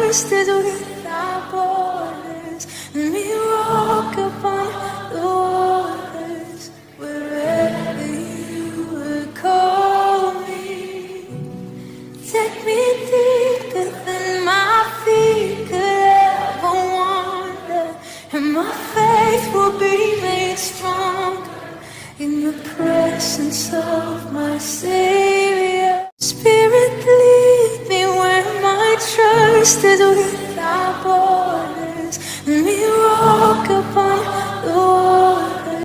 trust is without borders. Let me walk upon the waters wherever you would call me. Take me deeper than my feet could ever wander, and my faith will be made stronger in the presence of my Savior. Spirit, lead me where my trust is without